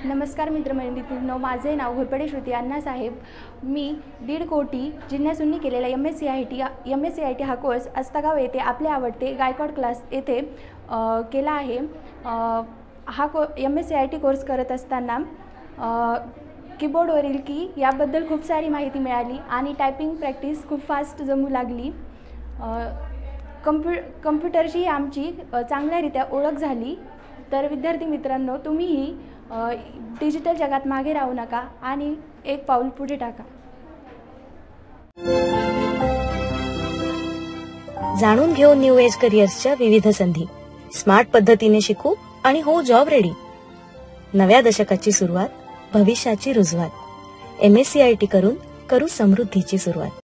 नमस्कार मित्रमंडळींनो, माझे नाव घोरपडे श्रुती अण्णासाहेब। मी 1.5 कोटी जिज्ञासूंनी केलेला MSc IT हा कोर्स आस्तगाव येथे आपले आवडते गायकवाड क्लास येथे केला आहे। हा MSc IT कोर्स करत असताना कीबोर्डवरील की याबद्दल खूप सारी माहिती मिळाली आणि टायपिंग प्रॅक्टिस खूप फास्ट जमू लागली। कम्प्युटरची आमची चांगल्यारीत्या ओळख झाली। तर विद्यार्थी मित्रांनो, तुम्हीही डिजिटल जगात मागे राहू नका आणि एक पाऊल पुढे टाका। जाणून घेऊ न्यू एज करिअर्सच्या विविध संधी, स्मार्ट पद्धतीने शिकू आणि हो जॉब रेडी। नव्या दशकाची सुरुवात, भविष्याची रुजवात। MSc IT करून करू समृद्धीची सुरुवात।